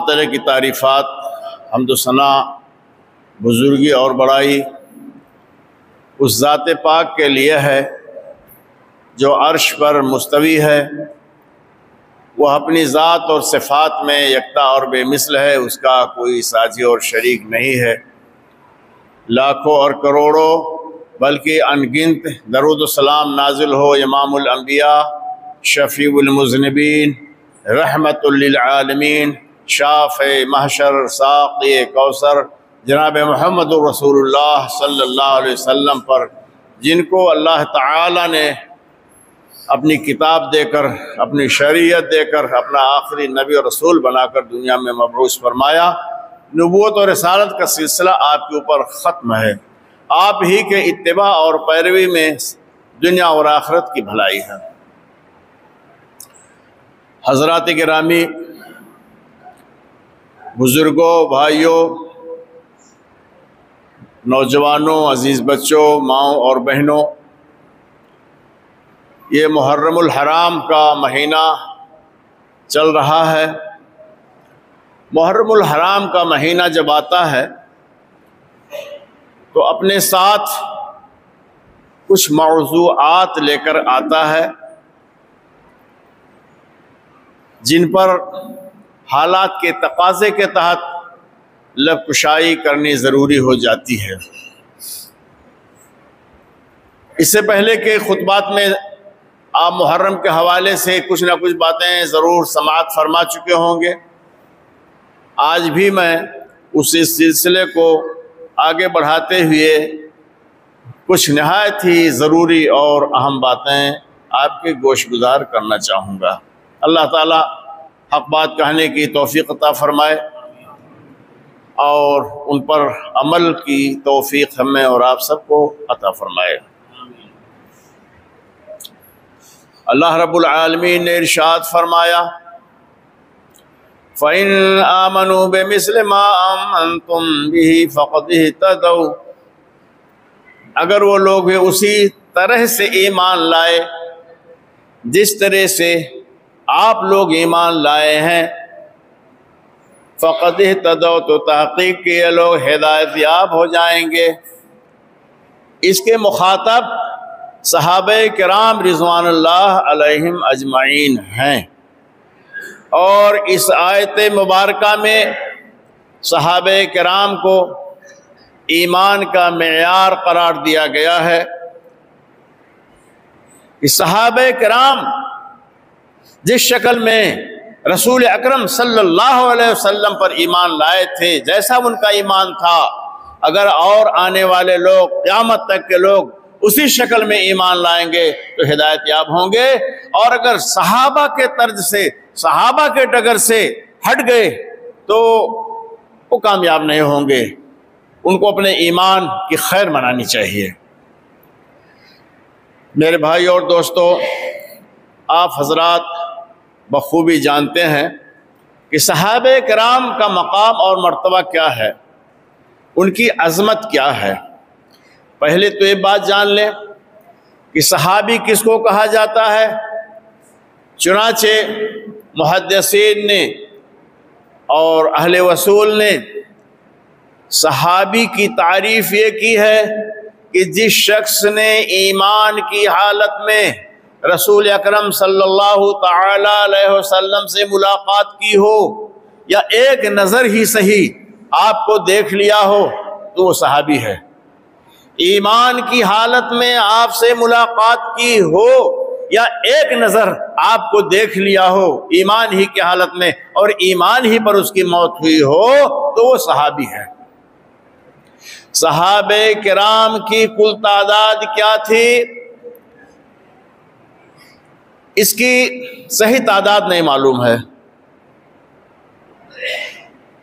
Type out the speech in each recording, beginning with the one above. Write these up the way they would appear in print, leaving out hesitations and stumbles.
تعالیٰ کی تعریفات، حمد و ثنا، بزرگی اور بڑائی اس ذات پاک کے لیے ہے جو عرش پر مستوی ہے۔ وہ اپنی ذات اور صفات میں یکتا اور بے مثل ہے، اس کا کوئی ساجی اور شریک نہیں ہے۔ لاکھوں اور کروڑوں بلکہ ان گنت درود و سلام نازل ہو امام الانبیاء، شفیع المذنبین، رحمت للعالمین، شافع محشر، ساقی کوثر جناب محمد رسول اللہ صلی اللہ علیہ وسلم پر، جن کو اللہ تعالی نے اپنی کتاب دے کر، اپنی شریعت دے کر، اپنا آخری نبی اور رسول بنا کر دنیا میں مبعوث فرمایا۔ نبوت اور رسالت کا سلسلہ آپ کے اوپر ختم ہے۔ آپ ہی کے اتباع اور پیروی میں دنیا اور آخرت کی بھلائی ہے۔ حضرات گرامی، بزرگوں، بھائیوں، نوجوانوں، عزیز بچوں، ماؤں اور بہنوں، یہ محرم الحرام کا مہینہ چل رہا ہے۔ محرم الحرام کا مہینہ جب آتا ہے تو اپنے ساتھ کچھ موضوعات لے کر آتا ہے جن پر حالات کے تقاضے کے تحت لب کشائی کرنی ضروری ہو جاتی ہے۔ اس سے پہلے کے خطبات میں آپ محرم کے حوالے سے کچھ نہ کچھ باتیں ضرور سماعت فرما چکے ہوں گے۔ آج بھی میں اسی سلسلے کو آگے بڑھاتے ہوئے کچھ نہایت ہی ضروری اور اہم باتیں آپ کے گوش گزار کرنا چاہوں گا۔ اللہ تعالی حق بات کہنے کی توفیق عطا فرمائے اور ان پر عمل کی توفیق ہمیں اور آپ سب کو عطا فرمائے۔ اللہ رب العالمین نے ارشاد فرمایا، فَإِنْ آمَنُوا بِمِثْلِ مَا آمَنْتُمْ بِهِ فَقَدِ اهْتَدَوْا، اگر وہ لوگ اسی طرح سے ایمان لائے جس طرح سے آپ لوگ ایمان لائے ہیں، فَقَدِ اهْتَدَوْا، تو تحقیق کہ یہ لوگ ہدایت یاب ہو جائیں گے۔ اس کے مخاطب صحابہ کرام رضوان اللہ علیہم اجمعین ہیں، اور اس آیت مبارکہ میں صحابہ کرام کو ایمان کا معیار قرار دیا گیا ہے کہ صحابہ کرام جس شکل میں رسول اکرم صلی اللہ علیہ وسلم پر ایمان لائے تھے، جیسا ان کا ایمان تھا، اگر اور آنے والے لوگ، قیامت تک کے لوگ اسی شکل میں ایمان لائیں گے تو ہدایت یاب ہوں گے، اور اگر صحابہ کے طرز سے، صحابہ کے ڈگر سے ہٹ گئے تو وہ کامیاب نہیں ہوں گے۔ ان کو اپنے ایمان کی خیر منانی چاہیے۔ میرے بھائی اور دوستو، آپ حضرات بخوبی جانتے ہیں کہ صحابہ کرام کا مقام اور مرتبہ کیا ہے، ان کی عظمت کیا ہے۔ پہلے تو یہ بات جان لیں کہ صحابی کس کو کہا جاتا ہے۔ چنانچہ محدثین نے اور اہل وصول نے صحابی کی تعریف یہ کی ہے کہ جس شخص نے ایمان کی حالت میں رسول اکرم صلی اللہ تعالی علیہ وسلم سے ملاقات کی ہو، یا ایک نظر ہی صحیح آپ کو دیکھ لیا ہو، تو وہ صحابی ہے۔ ایمان کی حالت میں آپ سے ملاقات کی ہو یا ایک نظر آپ کو دیکھ لیا ہو ایمان ہی کی حالت میں، اور ایمان ہی پر اس کی موت ہوئی ہو، تو وہ صحابی ہے۔ صحابہ کرام کی کل تعداد کیا تھی، اس کی صحیح تعداد نہیں معلوم ہے۔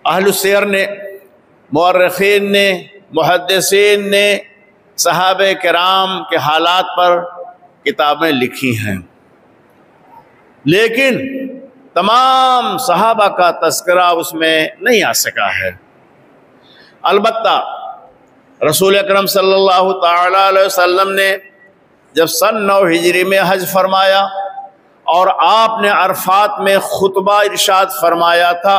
اہل السیر نے، مورخین نے، محدثین نے صحابہ کرام کے حالات پر کتابیں لکھی ہیں، لیکن تمام صحابہ کا تذکرہ اس میں نہیں آ سکا ہے۔ البتہ رسول اکرم صلی اللہ تعالی علیہ وسلم نے جب سن 9 ہجری میں حج فرمایا اور آپ نے عرفات میں خطبہ ارشاد فرمایا تھا،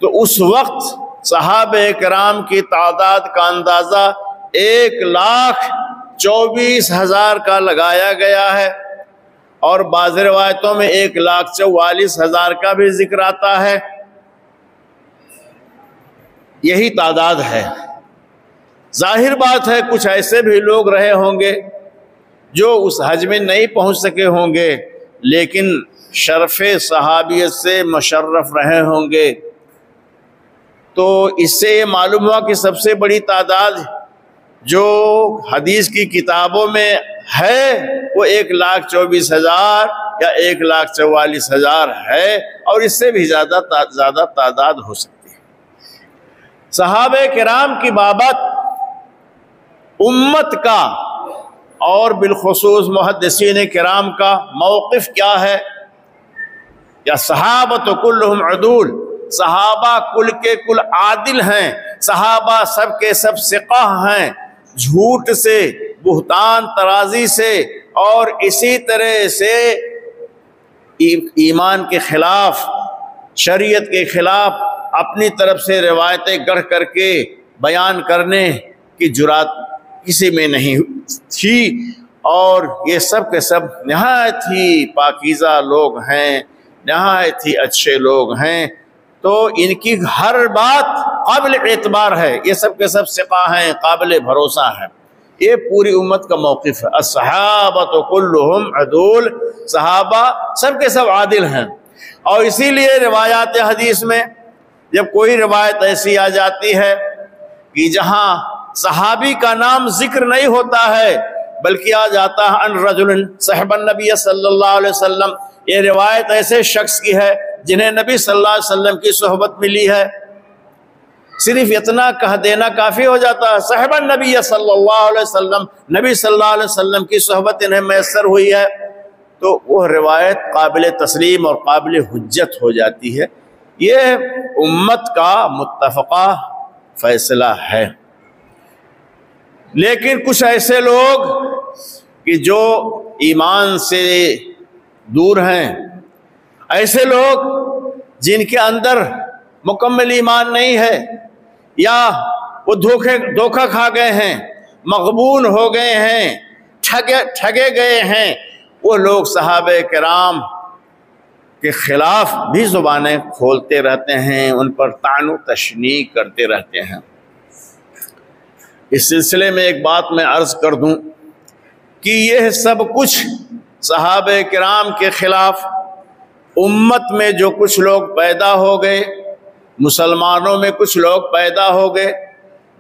تو اس وقت صحابہ کرام کی تعداد کا اندازہ 1,24,000 کا لگایا گیا ہے، اور بعض روایتوں میں 1,44,000 کا بھی ذکر آتا ہے۔ یہی تعداد ہے۔ ظاہر بات ہے کچھ ایسے بھی لوگ رہے ہوں گے جو اس حج میں نہیں پہنچ سکے ہوں گے، لیکن شرف صحابیت سے مشرف رہے ہوں گے۔ تو اس سے یہ معلوم ہوا کہ سب سے بڑی تعداد جو حدیث کی کتابوں میں ہے وہ 1,24,000 یا 1,44,000 ہے، اور اس سے بھی زیادہ تعداد ہو سکتی ہے۔ صحابہ کرام کی بابت امت کا اور بالخصوص محدثین کرام کا موقف کیا ہے؟ یا صحابۃ کلہم عدول، صحابہ کل کے کل عادل ہیں، صحابہ سب کے سب ثقہ ہیں، جھوٹ سے، بہتان ترازی سے، اور اسی طرح سے ایمان کے خلاف، شریعت کے خلاف اپنی طرف سے روایتیں گڑھ کر کے بیان کرنے کی جرات کسی میں نہیں تھی، اور یہ سب کے سب نہایت ہی پاکیزہ لوگ ہیں، نہایت ہی اچھے لوگ ہیں، تو ان کی ہر بات قابل اعتبار ہے، یہ سب کے سب ثقہ ہیں، قابل بھروسہ ہیں۔ یہ پوری امت کا موقف ہے۔ الصحابۃ کلہم عدول، صحابہ سب کے سب عادل ہیں، اور اسی لیے روایات حدیث میں جب کوئی روایت ایسی آ جاتی ہے کہ جہاں صحابی کا نام ذکر نہیں ہوتا ہے بلکہ آ جاتا ہے ان رجل صحب النبی صلی اللہ علیہ وسلم، یہ روایت ایسے شخص کی ہے جنہیں نبی صلی اللہ علیہ وسلم کی صحبت ملی ہے، صرف اتنا کہہ دینا کافی ہو جاتا ہے، صحب النبی صلی اللہ علیہ وسلم، نبی صلی اللہ علیہ وسلم کی صحبت انہیں میسر ہوئی ہے، تو وہ روایت قابل تسلیم اور قابل حجت ہو جاتی ہے۔ یہ امت کا متفقہ فیصلہ ہے۔ لیکن کچھ ایسے لوگ کہ جو ایمان سے دور ہیں، ایسے لوگ جن کے اندر مکمل ایمان نہیں ہے، یا وہ دھوکہ کھا گئے ہیں، مغبون ہو گئے ہیں، ٹھگے گئے ہیں، وہ لوگ صحابہ کرام کے خلاف بھی زبانیں کھولتے رہتے ہیں، ان پر طعن و تشنیع کرتے رہتے ہیں۔ اس سلسلے میں ایک بات میں عرض کر دوں کہ یہ سب کچھ صحابہ کرام کے خلاف امت میں جو کچھ لوگ پیدا ہو گئے، مسلمانوں میں کچھ لوگ پیدا ہو گئے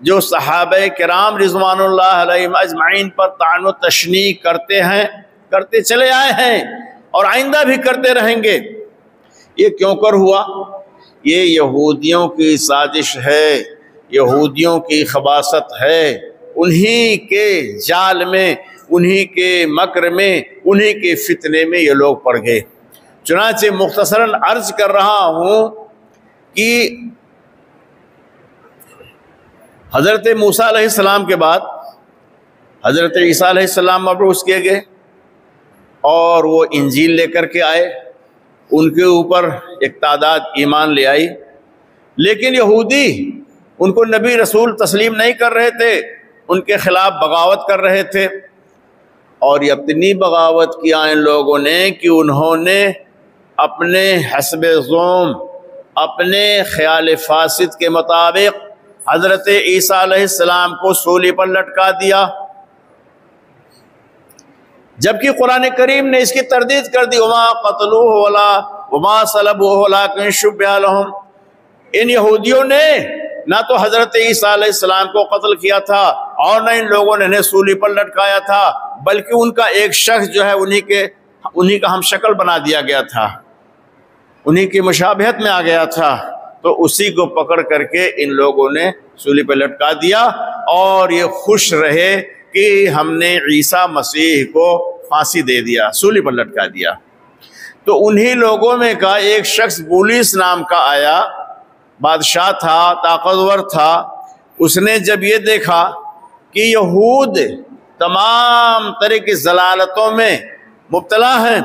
جو صحابہ کرام رضوان اللہ علیہم اجمعین پر طعن و تشنیع کرتے ہیں، کرتے چلے آئے ہیں، اور آئندہ بھی کرتے رہیں گے۔ یہ کیوں کر ہوا؟ یہ یہودیوں کی سازش ہے، یہودیوں کی خباثت ہے، انہی کے جال میں، انہی کے مکر میں، انہی کے فتنے میں یہ لوگ پڑ گئے۔ چنانچہ مختصراً عرض کر رہا ہوں کہ حضرت موسیٰ علیہ السلام کے بعد حضرت عیسیٰ علیہ السلام مبعوث کیے گئے، اور وہ انجیل لے کر کے آئے، ان کے اوپر ایک تعداد ایمان لے آئی، لیکن یہودی ان کو نبی رسول تسلیم نہیں کر رہے تھے، ان کے خلاف بغاوت کر رہے تھے، اور اتنی بغاوت کیا ان لوگوں نے کہ انہوں نے اپنے حسب ذوم، اپنے خیال فاسد کے مطابق حضرت عیسیٰ علیہ السلام کو سولی پر لٹکا دیا، جبکہ قرآن کریم نے اس کی تردید کر دی، وما قتلوہ وما صلبوہ ولکن شبہ لہم۔ ان یہودیوں نے نہ تو حضرت عیسیٰ علیہ السلام کو قتل کیا تھا، اور نہ ان لوگوں نے انہیں سولی پر لٹکایا تھا، بلکہ ان کا ایک شخص جو ہے انہی کا ہم شکل بنا دیا گیا تھا، انہی کی مشابہت میں آ گیا تھا، تو اسی کو پکڑ کر کے ان لوگوں نے سولی پر لٹکا دیا، اور یہ خوش رہے کہ ہم نے عیسیٰ مسیح کو پھانسی دے دیا، سولی پر لٹکا دیا۔ تو انہی لوگوں میں کا ایک شخص بولیس نام کا آیا، بادشاہ تھا، طاقتور تھا، اس نے جب یہ دیکھا کہ یہود تمام طرح کی ضلالتوں میں مبتلا ہیں،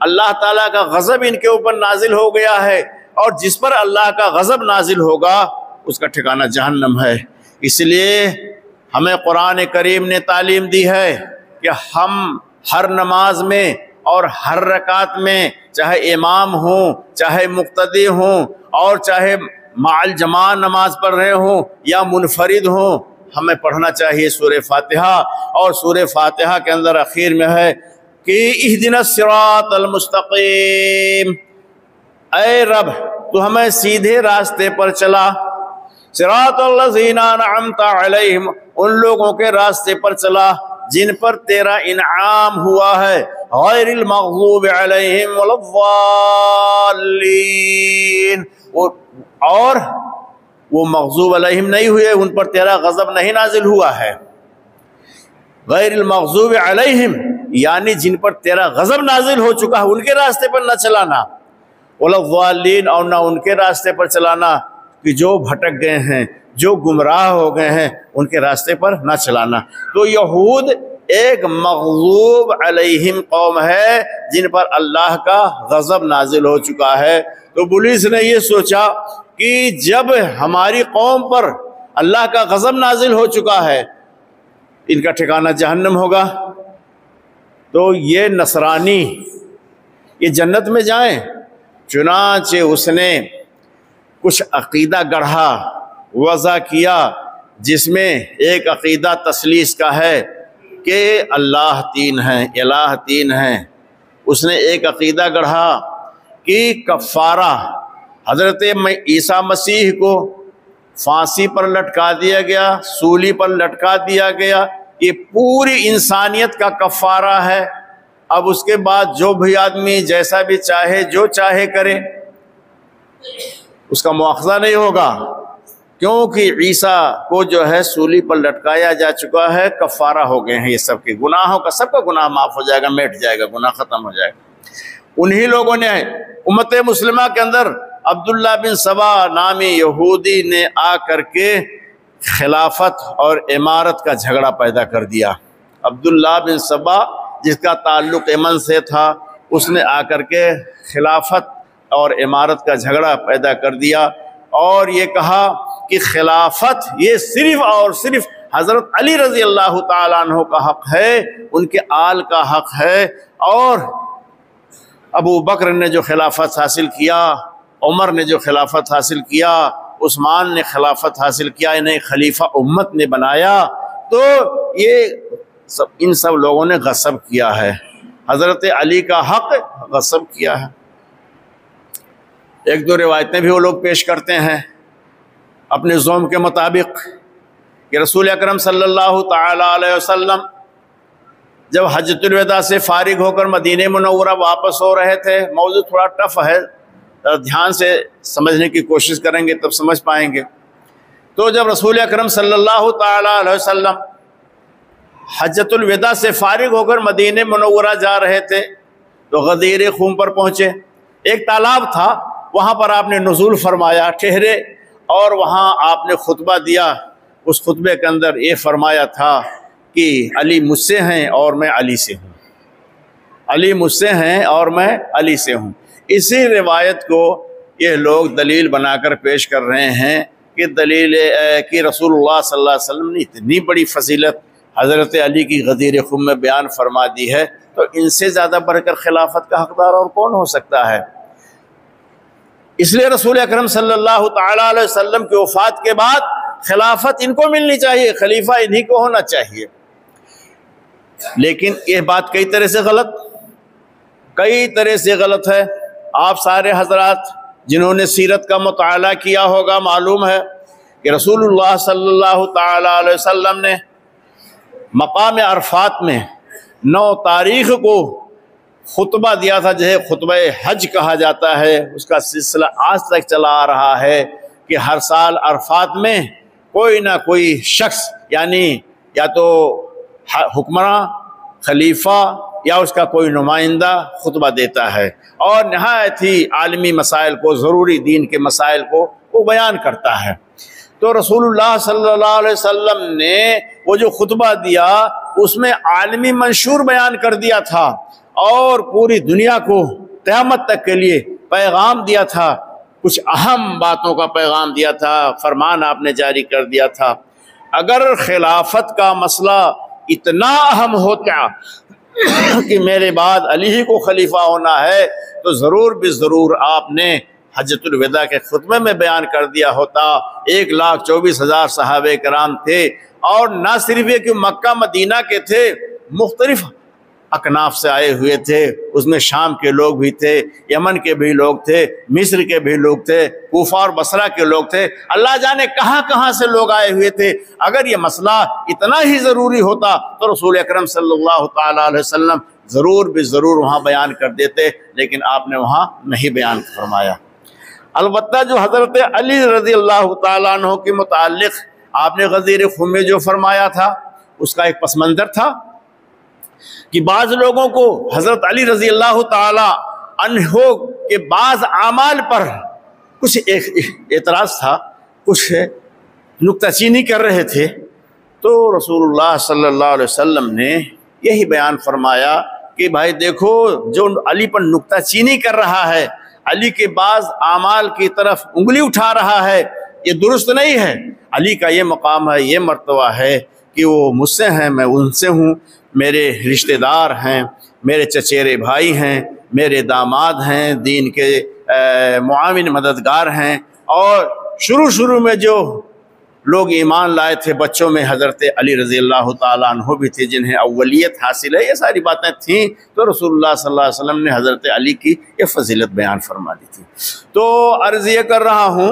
اللہ تعالیٰ کا غضب ان کے اوپر نازل ہو گیا ہے، اور جس پر اللہ کا غضب نازل ہوگا اس کا ٹھکانہ جہنم ہے۔ اس لیے ہمیں قرآن کریم نے تعلیم دی ہے کہ ہم ہر نماز میں اور ہر رکعت میں، چاہے امام ہوں، چاہے مقتدی ہوں، اور چاہے مع الجماع نماز پڑھ رہے ہوں یا منفرد ہوں، ہمیں پڑھنا چاہیے سورہ فاتحہ۔ اور سورہ فاتحہ کے اندر اخیر میں ہے کہ اہدنا الصراط المستقیم، اے رب تو ہمیں سیدھے راستے پر چلا، صراط الذین انعمت علیہم، ان لوگوں کے راستے پر چلا جن پر تیرا انعام ہوا ہے، غیر المغضوب علیہم ولا الضالین، اور وہ مغضوب علیہم نہیں ہوئے، ان پر تیرا غضب نہیں نازل ہوا ہے۔ غیر المغضوب علیہم یعنی جن پر تیرا غضب نازل ہو چکا ہے ان کے راستے پر نہ چلانا، ولا الضالین، اور نہ ان کے راستے پر چلانا کہ جو بھٹک گئے ہیں، جو گمراہ ہو گئے ہیں، ان کے راستے پر نہ چلانا۔ تو یہود ایک مغضوب علیہم قوم ہے جن پر اللہ کا غضب نازل ہو چکا ہے۔ تو پولیس نے یہ سوچا کہ جب ہماری قوم پر اللہ کا غضب نازل ہو چکا ہے، ان کا ٹھکانہ جہنم ہوگا، تو یہ نصرانی یہ جنت میں جائیں۔ چنانچہ اس نے کچھ عقیدہ گڑھا، وضع کیا، جس میں ایک عقیدہ تثلیث کا ہے کہ اللہ تین ہیں، الہ تین ہیں۔ اس نے ایک عقیدہ گڑھا کہ کفارہ حضرت عیسیٰ مسیح کو پھانسی پر لٹکا دیا گیا، سولی پر لٹکا دیا گیا، یہ پوری انسانیت کا کفارہ ہے۔ اب اس کے بعد جو بھی آدمی جیسا بھی چاہے، جو چاہے کرے، اس کا مواخذہ نہیں ہوگا، کیونکہ عیسیٰ کو جو ہے سولی پر لٹکایا جا چکا ہے، کفارہ ہو گئے ہیں یہ سب کے گناہوں کا، سب کا گناہ معاف ہو جائے گا، مٹ جائے گا، گناہ ختم ہو جائے گا۔ انہی لوگوں نے امت مسلمہ کے اندر عبداللہ بن سبا نامی یہودی نے آ کر کے خلافت اور امارت کا جھگڑا پیدا کر دیا۔ عبداللہ بن سبا جس کا تعلق یمن سے تھا، اس نے آ کر کے خلافت اور امارت کا جھگڑا پیدا کر دیا، اور یہ کہا کہ خلافت یہ صرف اور صرف حضرت علی رضی اللہ تعالیٰ عنہ کا حق ہے، ان کے آل کا حق ہے، اور ابو بکر نے جو خلافت حاصل کیا، عمر نے جو خلافت حاصل کیا، عثمان نے خلافت حاصل کیا، انہیں خلیفہ امت نے بنایا، تو یہ ان سب لوگوں نے غصب کیا ہے، حضرت علی کا حق غصب کیا ہے۔ ایک دو روایتیں بھی وہ لوگ پیش کرتے ہیں اپنے ذوم کے مطابق کہ رسول اکرم صلی اللہ تعالی علیہ وسلم جب حجۃ الوداع سے فارغ ہو کر مدینہ منورہ واپس ہو رہے تھے، موضوع تھوڑا ٹف ہے، دھیان سے سمجھنے کی کوشش کریں گے تب سمجھ پائیں گے۔ تو جب رسول اکرم صلی اللہ تعالی علیہ وسلم حجۃ الوداع سے فارغ ہو کر مدینہ منورہ جا رہے تھے تو غدیر خم پر پہنچے، ایک تالاب تھا، وہاں پر آپ نے نزول فرمایا، ٹھہرے، اور وہاں آپ نے خطبہ دیا۔ اس خطبے کے اندر یہ فرمایا تھا کہ علی مجھ سے ہیں اور میں علی سے ہوں، علی مجھ سے ہیں اور میں علی سے ہوں۔ اسی روایت کو یہ لوگ دلیل بنا کر پیش کر رہے ہیں کہ دلیل کہ رسول اللہ صلی اللہ علیہ وسلم نے اتنی بڑی فضیلت حضرت علی کی غدیر خم میں بیان فرما دی ہے، تو ان سے زیادہ بڑھ کر خلافت کا حقدار اور کون ہو سکتا ہے؟ اس لیے رسول اکرم صلی اللہ تعالی علیہ وسلم کی وفات کے بعد خلافت ان کو ملنی چاہیے، خلیفہ انہی کو ہونا چاہیے۔ لیکن یہ بات کئی طرح سے غلط ہے۔ آپ سارے حضرات جنہوں نے سیرت کا مطالعہ کیا ہوگا معلوم ہے کہ رسول اللہ صلی اللہ تعالی علیہ وسلم نے مقام عرفات میں 9 تاریخ کو خطبہ دیا تھا، جسے خطبہ حج کہا جاتا ہے۔ اس کا سلسلہ آج تک چلا آ رہا ہے کہ ہر سال عرفات میں کوئی نہ کوئی شخص، یعنی یا تو حکمراں، خلیفہ یا اس کا کوئی نمائندہ خطبہ دیتا ہے، اور نہایت ہی عالمی مسائل کو، ضروری دین کے مسائل کو وہ بیان کرتا ہے۔ تو رسول اللہ صلی اللہ علیہ وسلم نے وہ جو خطبہ دیا اس میں عالمی منشور بیان کر دیا تھا، اور پوری دنیا کو قیامت تک کے لیے پیغام دیا تھا کچھ اہم باتوں کا پیغام دیا تھا، فرمان آپ نے جاری کر دیا تھا۔ اگر خلافت کا مسئلہ اتنا اہم ہوتا کہ میرے بعد علی ہی کو خلیفہ ہونا ہے تو ضرور بضرور آپ نے حجۃ الوداع کے خطبے میں بیان کر دیا ہوتا۔ 1,24,000 صحابہ کرام تھے، اور نہ صرف یہ کہ مکہ مدینہ کے تھے، مختلف اکناف سے آئے ہوئے تھے، اس میں شام کے لوگ بھی تھے، یمن کے بھی لوگ تھے، مصر کے بھی لوگ تھے، کوفہ اور بصرہ کے لوگ تھے، اللہ جانے کہاں کہاں سے لوگ آئے ہوئے تھے۔ اگر یہ مسئلہ اتنا ہی ضروری ہوتا تو رسول اکرم صلی اللہ تعالیٰ علیہ وسلم ضرور بضرور وہاں بیان کر دیتے، لیکن آپ نے وہاں نہیں بیان فرمایا۔ البتہ جو حضرت علی رضی اللہ تعالیٰ عنہ کے متعلق آپ نے غزیر خم میں جو فرمایا تھا، اس کا ایک پس منظر تھا کہ بعض لوگوں کو حضرت علی رضی اللہ تعالیٰ عنہ کے بعض اعمال پر کچھ اعتراض تھا، کچھ نکتہ چینی کر رہے تھے، تو رسول اللہ صلی اللہ علیہ وسلم نے یہی بیان فرمایا کہ بھائی دیکھو، جو علی پر نکتہ چینی کر رہا ہے، علی کے بعض اعمال کی طرف انگلی اٹھا رہا ہے، یہ درست نہیں ہے۔ علی کا یہ مقام ہے، یہ مرتبہ ہے کہ وہ مجھ سے ہیں، میں ان سے ہوں، میرے رشتہ دار ہیں، میرے چچیرے بھائی ہیں، میرے داماد ہیں، دین کے معاون مددگار ہیں، اور شروع میں جو لوگ ایمان لائے تھے بچوں میں حضرت علی رضی اللہ تعالیٰ عنہ بھی تھے، جنہیں اولیت حاصل ہے، یہ ساری باتیں تھیں، تو رسول اللہ صلی اللہ علیہ وسلم نے حضرت علی کی یہ فضیلت بیان فرما دی تھی۔ تو عرض یہ کر رہا ہوں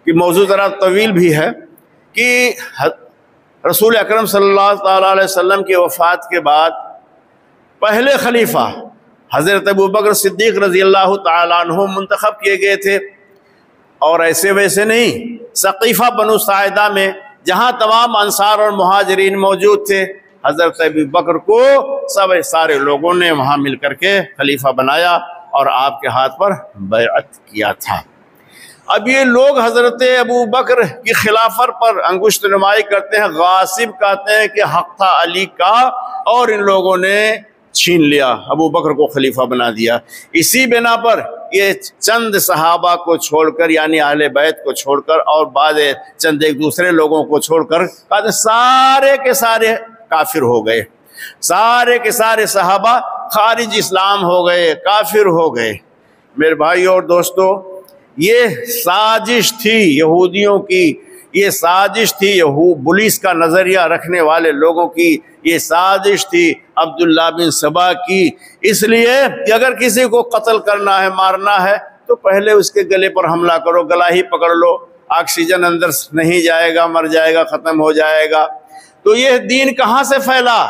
کہ موضوع ذرا طویل بھی ہے کہ رسول اکرم صلی اللہ تعالیٰ علیہ وسلم کی وفات کے بعد پہلے خلیفہ حضرت ابوبکر صدیق رضی اللہ تعالیٰ عنہ منتخب کیے گئے تھے، اور ایسے ویسے نہیں، ثقیفہ بنو ساعدہ میں جہاں تمام انصار اور مہاجرین موجود تھے، حضرت ابوبکر کو سارے لوگوں نے وہاں مل کر کے خلیفہ بنایا اور آپ کے ہاتھ پر بیعت کیا تھا۔ اب یہ لوگ حضرت ابوبکر کی خلافت پر انگشت نمائی کرتے ہیں، غاصب کہتے ہیں کہ حق تھا علی کا، اور ان لوگوں نے چھین لیا، ابوبکر کو خلیفہ بنا دیا۔ اسی بنا پر یہ چند صحابہ کو چھوڑ کر، یعنی اہل بیت کو چھوڑ کر، اور بعض چند ایک دوسرے لوگوں کو چھوڑ کر سارے کے سارے کافر ہو گئے، سارے کے سارے صحابہ خارج اسلام ہو گئے، کافر ہو گئے۔ میرے بھائی اور دوستو، یہ سازش تھی یہودیوں کی، یہ سازش تھی پولیس کا نظریہ رکھنے والے لوگوں کی، یہ سازش تھی عبداللہ بن سبا کی۔ اس لیے کہ اگر کسی کو قتل کرنا ہے، مارنا ہے، تو پہلے اس کے گلے پر حملہ کرو، گلا ہی پکڑ لو، آکسیجن اندر نہیں جائے گا، مر جائے گا، ختم ہو جائے گا۔ تو یہ دین کہاں سے پھیلا،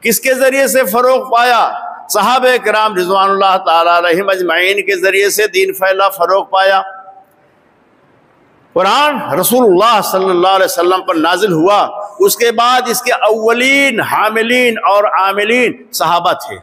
کس کے ذریعے سے فروغ پایا؟ صحابہ کرام رضوان اللہ تعالی علیہم اجمعین کے ذریعے سے دین پھیلا، فروغ پایا۔ قرآن رسول اللہ صلی اللہ علیہ وسلم پر نازل ہوا، اس کے بعد اس کے اولین حاملین اور عاملین صحابہ تھے۔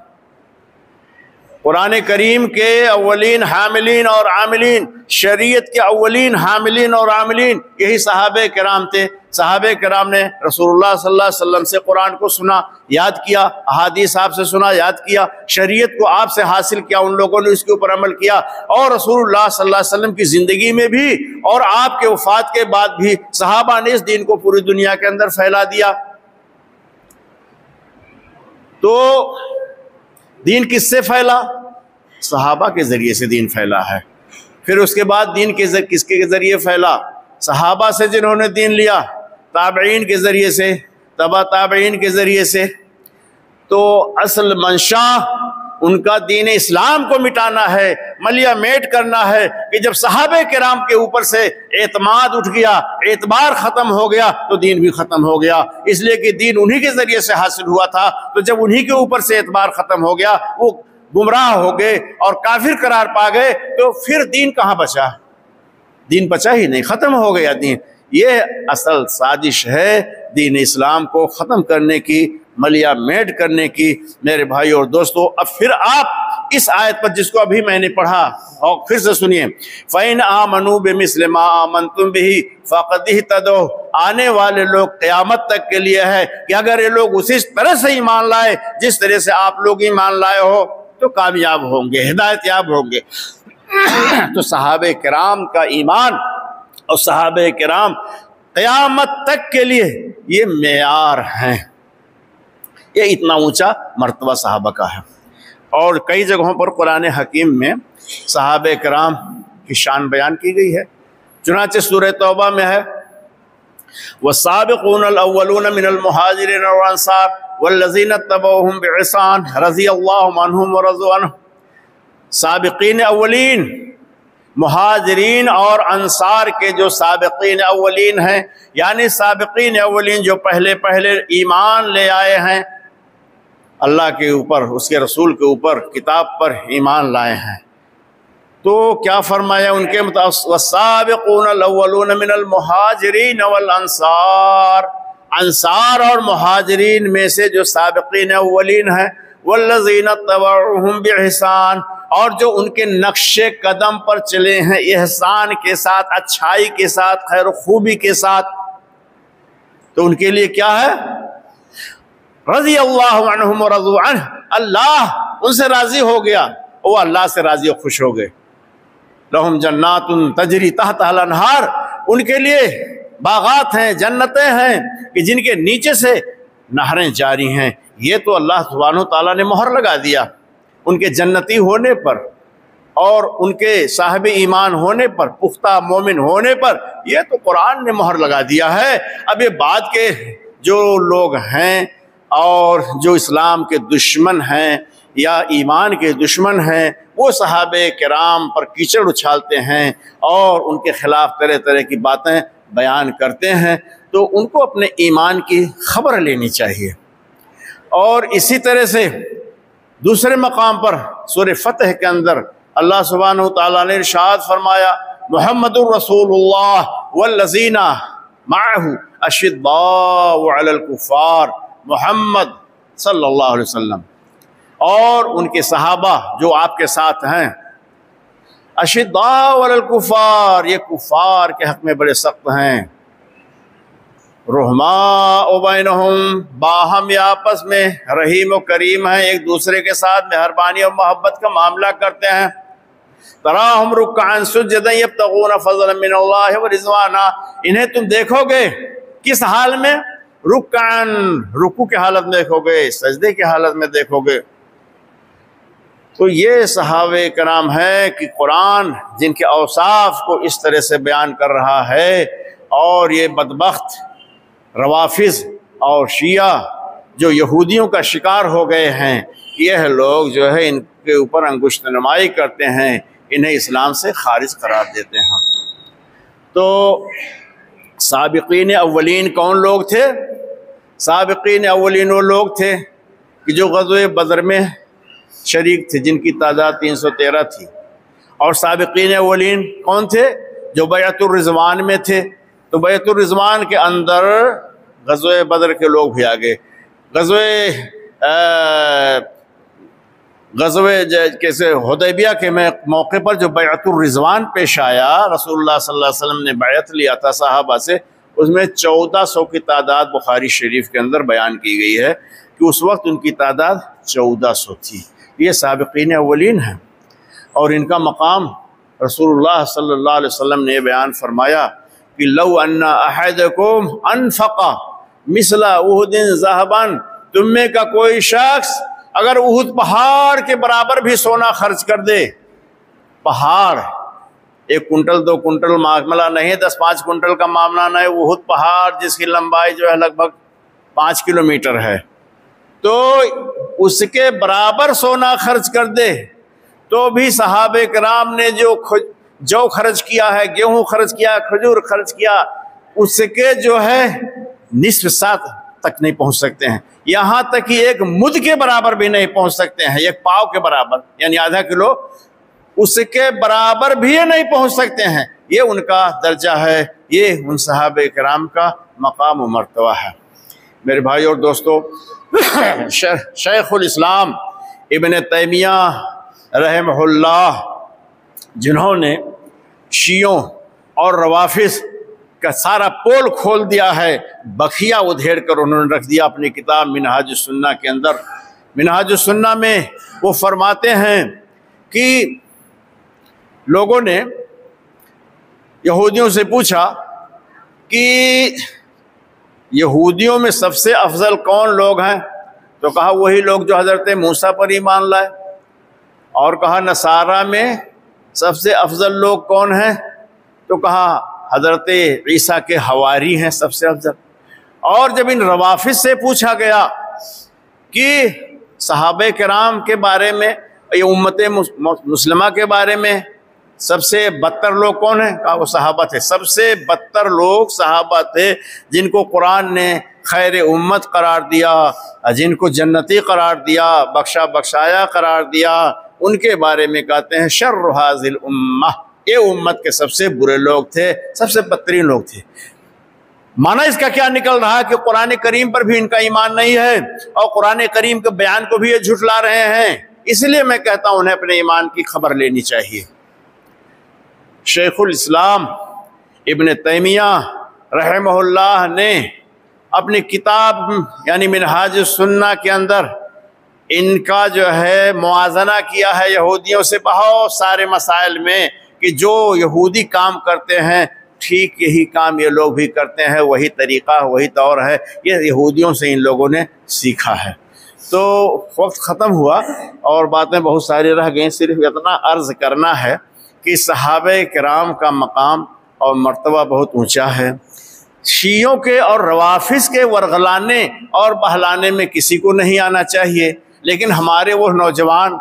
قرآن کریم کے اولین حاملین اور عاملین، شریعت کے اولین حاملین اور عاملین یہی صحابہ کرام تھے۔ صحابہ کرام نے رسول اللہ صلی اللہ علیہ وسلم سے قرآن کو سنا، یاد کیا، احادیث آپ سے سنا، یاد کیا، شریعت کو آپ سے حاصل کیا، ان لوگوں نے اس کے اوپر عمل کیا، اور رسول اللہ صلی اللہ علیہ وسلم کی زندگی میں بھی اور آپ کے وفات کے بعد بھی صحابہ نے اس دین کو پوری دنیا کے اندر پھیلا دیا۔ تو دین کس سے پھیلا؟ صحابہ کے ذریعے سے دین پھیلا ہے۔ پھر اس کے بعد دین کس کے ذریعے پھیلا؟ صحابہ سے جنہوں نے دین لیا، تابعین کے ذریعے سے، تبع تابعین کے ذریعے سے۔ تو اصل منشا ان کا دین اسلام کو مٹانا ہے، ملیا میٹ کرنا ہے، کہ جب صحابہ کرام کے اوپر سے اعتماد اٹھ گیا، اعتبار ختم ہو گیا، تو دین بھی ختم ہو گیا۔ اس لیے کہ دین انہی کے ذریعے سے حاصل ہوا تھا، تو جب انہی کے اوپر سے اعتبار ختم ہو گیا، وہ گمراہ ہو گئے اور کافر قرار پا گئے، تو پھر دین کہاں بچا؟ دین بچا ہی نہیں، ختم ہو گیا دین۔ یہ اصل سازش ہے دین اسلام کو ختم کرنے کی، ملیا میٹ کرنے کی۔ میرے بھائی اور دوستو، اب پھر آپ اس آیت پر جس کو ابھی میں نے پڑھا اور پھر سے سنیے، فَإِنْ آمَنُوا بِمِثْلِ مَا آمَنْتُمْ بِهِ فَقَدْ اهْتَدَوْا۔ آنے والے لوگ قیامت تک کے لیے ہے کہ اگر یہ لوگ اسی طرح سے ایمان لائے جس طرح سے آپ لوگ ایمان لائے ہو، تو کامیاب ہوں گے، ہدایت یاب ہوں گے۔ تو صحابہ کرام کا ایمان اور صحابہ کرام قیامت تک کے لیے یہ معیار ہیں، یہ اتنا اونچا مرتبہ صحابہ کا ہے۔ اور کئی جگہوں پر قرآن حکیم میں صحابہ کرام کی شان بیان کی گئی ہے، چنانچہ سورہ توبہ میں ہے وَالسَّابِقُونَ الْأَوَّلُونَ مِنَ الْمُهَاجِرِينَ وَالْأَنصَارِ وَالَّذِينَ اتَّبَعُوهُم بِإِحْسَانٍ رَضِيَ اللَّهُ عَنْهُمْ وَرَضُوا عَنْهُ، سابقین اولین مہاجرین اور انصار کے جو سابقین اولین ہیں، یعنی سابقین اولین جو پہلے ایمان لے آئے ہیں، اللہ کے اوپر، اس کے رسول کے اوپر، کتاب پر ایمان لائے ہیں، تو کیا فرمایا ان کے مطابق والسابقون الاولون من المہاجرین والانصار، انصار اور مہاجرین میں سے جو سابقین اولین ہیں، والذین اتبعوہم بإحسان، اور جو ان کے نقش قدم پر چلے ہیں احسان کے ساتھ، اچھائی کے ساتھ، خیر و خوبی کے ساتھ، تو ان کے لیے کیا ہے؟ رضی اللہ عنہم ورضوا عنہ، اللہ ان سے راضی ہو گیا، وہ اللہ سے راضی و خوش ہو گئے۔ لہم جنات تجری تحتہا الانہار، ان کے لیے باغات ہیں، جنتیں ہیں کہ جن کے نیچے سے نہریں جاری ہیں۔ یہ تو اللہ سبحانہ وتعالیٰ نے مہر لگا دیا ان کے جنتی ہونے پر اور ان کے صاحب ایمان ہونے پر، پختہ مومن ہونے پر، یہ تو قرآن نے مہر لگا دیا ہے۔ اب یہ بعد کے جو لوگ ہیں اور جو اسلام کے دشمن ہیں یا ایمان کے دشمن ہیں، وہ صحابہ کرام پر کیچڑ اچھالتے ہیں اور ان کے خلاف طرح طرح کی باتیں بیان کرتے ہیں، تو ان کو اپنے ایمان کی خبر لینی چاہیے۔ اور اسی طرح سے دوسرے مقام پر سورہ فتح کے اندر اللہ سبحانہ وتعالیٰ نے ارشاد فرمایا محمد الرسول اللہ والذین معہ اشداء علی الکفار، محمد صلی اللہ علیہ وسلم اور ان کے صحابہ جو آپ کے ساتھ ہیں، اشداء علی الکفار، یہ کفار کے حق میں بڑے سخت ہیں، رحماء بینہم، باہم یا آپس میں رحیم و کریم ہیں، ایک دوسرے کے ساتھ مہربانی اور محبت کا معاملہ کرتے ہیں۔ تراہم رکعا سجدا یبتغون فضلا من اللہ ورضوانا، انہیں تم دیکھو گے کس حال میں؟ رکعا، رکوع کی حالت میں دیکھو گے، سجدے کی حالت میں دیکھو گے۔ تو یہ صحابہ کرام ہے کہ قرآن جن کے اوصاف کو اس طرح سے بیان کر رہا ہے، اور یہ بدبخت روافظ اور شیعہ جو یہودیوں کا شکار ہو گئے ہیں، یہ لوگ جو ہے ان کے اوپر انگشت نمائی کرتے ہیں، انہیں اسلام سے خارج قرار دیتے ہیں۔ تو سابقین اولین کون لوگ تھے؟ سابقین اولین وہ لوگ تھے کہ جو غزوہ بدر میں شریک تھے، جن کی تعداد 313 تھی۔ اور سابقین اولین کون تھے؟ جو بیعت الرضوان میں تھے۔ تو بیعت الرضوان کے اندر غزوہ بدر کے لوگ بھی آگے، غزوہ کیسے حدیبیہ کے موقع پر جو بیعت الرضوان پیش آیا، رسول اللہ صلی اللہ علیہ وسلم نے بیعت لیا تھا صحابہ سے، اس میں 1400 کی تعداد بخاری شریف کے اندر بیان کی گئی ہے کہ اس وقت ان کی تعداد 1400 تھی۔ یہ سابقین اولین ہیں، اور ان کا مقام رسول اللہ صلی اللہ علیہ وسلم نے بیان فرمایا کہ لو ان احدکم انفق مثل احد ذهبا، تم میں کا کوئی شخص اگر احد پہاڑ کے برابر بھی سونا خرچ کر دے، پہاڑ 1 کنٹل 2 کنٹل معاملہ نہیں، 10-5 کنٹل کا معاملہ نہیں، احد پہاڑ جس کی لمبائی جو ہے لگ بھگ 5 کلومیٹر ہے، تو اس کے برابر سونا خرچ کر دے، تو بھی صحابہ کرام نے جو خرچ کیا ہے، گیہوں خرچ کیا، کھجور خرچ کیا، اس کے جو ہے نصف ساتھ تک نہیں پہنچ سکتے ہیں، یہاں تک کہ 1 مد کے برابر بھی نہیں پہنچ سکتے ہیں، 1 پاؤ کے برابر یعنی آدھا کلو، اس کے برابر بھی نہیں پہنچ سکتے ہیں۔ یہ ان کا درجہ ہے، یہ ان صحابہ کرام کا مقام و مرتبہ ہے۔ میرے بھائی اور دوستو، شیخ الاسلام ابن تیمیہ رحمہ اللہ، جنہوں نے شیعوں اور روافظ کا سارا پول کھول دیا ہے، بخیا ادھیڑ کر انہوں نے رکھ دیا اپنی کتاب منہاج السنہ کے اندر۔ منہاج السنہ میں وہ فرماتے ہیں کہ لوگوں نے یہودیوں سے پوچھا کہ یہودیوں میں سب سے افضل کون لوگ ہیں؟ تو کہا وہی لوگ جو حضرت موسیٰ پر ایمان لائے۔ اور کہا نصارہ میں سب سے افضل لوگ کون ہیں؟ تو کہا حضرت عیسیٰ کے حواری ہیں سب سے افضل۔ اور جب ان روافض سے پوچھا گیا کہ صحابہ کرام کے بارے میں، یہ امت مسلمہ کے بارے میں سب سے بدتر لوگ کون ہیں؟ کہا وہ صحابہ تھے۔ سب سے بدتر لوگ صحابہ تھے، جن کو قرآن نے خیر امت قرار دیا، جن کو جنتی قرار دیا، بخشا بخشایا قرار دیا، ان کے بارے میں کہتے ہیں شر ھذی الامہ، یہ امت کے سب سے برے لوگ تھے، سب سے بدترین لوگ تھے۔ معنی اس کا کیا نکل رہا ہے کہ قرآن کریم پر بھی ان کا ایمان نہیں ہے اور قرآن کریم کے بیان کو بھی یہ جھٹلا رہے ہیں۔ اس لیے میں کہتا ہوں انہیں اپنے ایمان کی خبر لینی چاہیے۔ شیخ الاسلام ابن تیمیہ رحمہ اللہ نے اپنی کتاب یعنی منہاج السنہ کے اندر ان کا جو ہے موازنہ کیا ہے یہودیوں سے بہت سارے مسائل میں، کہ جو یہودی کام کرتے ہیں ٹھیک یہی کام یہ لوگ بھی کرتے ہیں، وہی طریقہ وہی طور ہے، یہ یہودیوں سے ان لوگوں نے سیکھا ہے۔ تو وقت ختم ہوا اور باتیں بہت ساری رہ گئیں، صرف اتنا عرض کرنا ہے کہ صحابہ کرام کا مقام اور مرتبہ بہت اونچا ہے۔ شیعوں کے اور روافض کے ورغلانے اور بہلانے میں کسی کو نہیں آنا چاہیے، لیکن ہمارے وہ نوجوان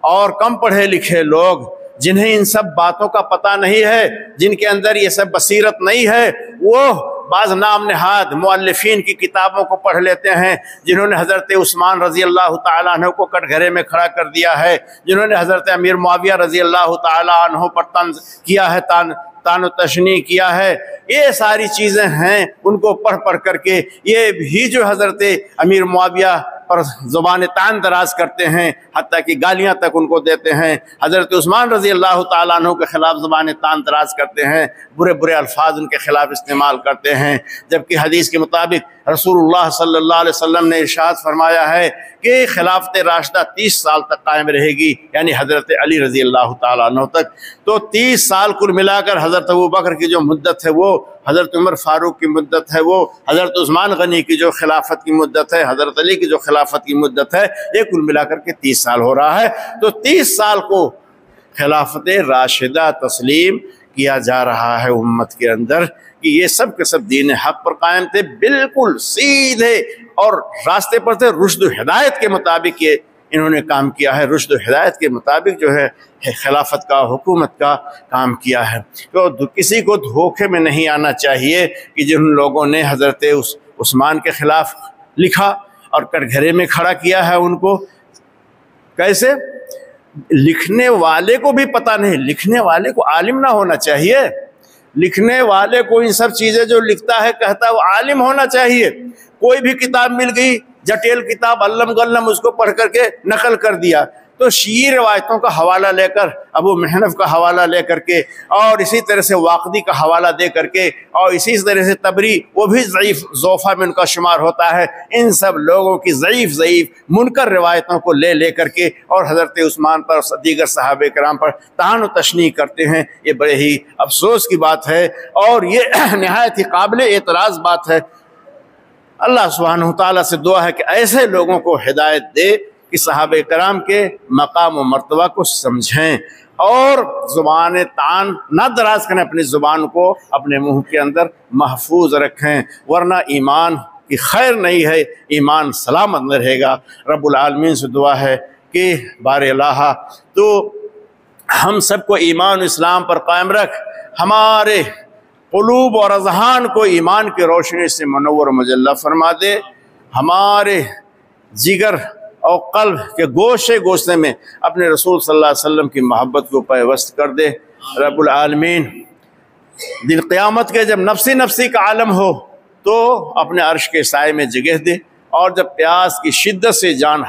اور کم پڑھے لکھے لوگ جنہیں ان سب باتوں کا پتہ نہیں ہے، جن کے اندر یہ سب بصیرت نہیں ہے، وہ بعض نام نہاد مؤلفین کی کتابوں کو پڑھ لیتے ہیں، جنہوں نے حضرت عثمان رضی اللہ تعالیٰ عنہ کو کٹ گھرے میں کھڑا کر دیا ہے، جنہوں نے حضرت امیر معاویہ رضی اللہ تعالیٰ عنہ پر طنز کیا ہے، تان و تشنیع کیا ہے، یہ ساری چیزیں ہیں، ان کو پڑھ کر کے یہ بھی جو حضرت امیر معاویہ پر زبان تان دراز کرتے ہیں، حتیٰ کہ گالیاں تک ان کو دیتے ہیں، حضرت عثمان رضی اللہ تعالیٰ عنہ کے خلاف زبان تان دراز کرتے ہیں، برے برے الفاظ ان کے خلاف استعمال کرتے ہیں، جبکہ حدیث کے مطابق رسول اللہ صلی اللہ علیہ وسلم نے ارشاد فرمایا ہے کہ خلافت راشدہ 30 سال تک قائم رہے گی، یعنی حضرت علی رضی اللہ تعالیٰ عنہ تک۔ تو 30 سال کل ملا کر حضرت ابوبکر کی جو مدت ہے وہ، حضرت عمر فاروق کی مدت ہے وہ، حضرت عثمان غنی کی جو خلافت کی مدت ہے، حضرت علی کی جو خلافت کی مدت ہے، یہ کل ملا کر کے 30 سال ہو رہا ہے۔ تو 30 سال کو خلافت راشدہ تسلیم کیا جا رہا ہے امت کے اندر، کہ یہ سب کے سب دین حق پر قائم تھے، بالکل سیدھے اور راستے پر تھے، رشد و ہدایت کے مطابق یہ انہوں نے کام کیا ہے، رشد و ہدایت کے مطابق جو ہے خلافت کا، حکومت کا کام کیا ہے۔ تو کسی کو دھوکے میں نہیں آنا چاہیے کہ جن لوگوں نے حضرت عثمان کے خلاف لکھا اور کٹ گھرے میں کھڑا کیا ہے، ان کو کیسے؟ لکھنے والے کو بھی پتہ نہیں، لکھنے والے کو عالم نہ ہونا چاہیے، لکھنے والے کو ان سب چیزیں جو لکھتا ہے کہتا ہے وہ عالم ہونا چاہیے۔ کوئی بھی کتاب مل گئی، جٹیل کتاب علم گلم اس کو پڑھ کر کے نقل کر دیا، تو شیعی روایتوں کا حوالہ لے کر، ابو محنف کا حوالہ لے کر کے، اور اسی طرح سے واقدی کا حوالہ دے کر کے، اور اسی طرح سے تبری، وہ بھی ضعیف ضعفاء میں ان کا شمار ہوتا ہے، ان سب لوگوں کی ضعیف منکر روایتوں کو لے کر کے اور حضرت عثمان پر دیگر صحابہ کرام پر طعن و تشنیع کرتے ہیں۔ یہ بڑے ہی افسوس کی بات ہے اور یہ نہایت ہی قابل اعتراض بات ہے۔ اللہ سبحانہ تعالیٰ سے دعا ہے کہ ایسے لوگوں کو ہدایت دے کہ صحابہ کرام کے مقام و مرتبہ کو سمجھیں اور زبان طعن نہ دراز کریں، اپنی زبان کو اپنے منہ کے اندر محفوظ رکھیں، ورنہ ایمان کی خیر نہیں ہے، ایمان سلامت نہ رہے گا۔ رب العالمین سے دعا ہے کہ بار الہ تو ہم سب کو ایمان و اسلام پر قائم رکھ، ہمارے قلوب اور اذہان کو ایمان کی روشنی سے منور و مجلہ فرما دے، ہمارے جگر اور قلب کے گوشے گوشے میں اپنے رسول صلی اللہ علیہ وسلم کی محبت کو پیوست کر دے۔ رب العالمین دن قیامت کے جب نفسی نفسی کا عالم ہو تو اپنے عرش کے سائے میں جگہ دے، اور جب پیاس کی شدت سے جان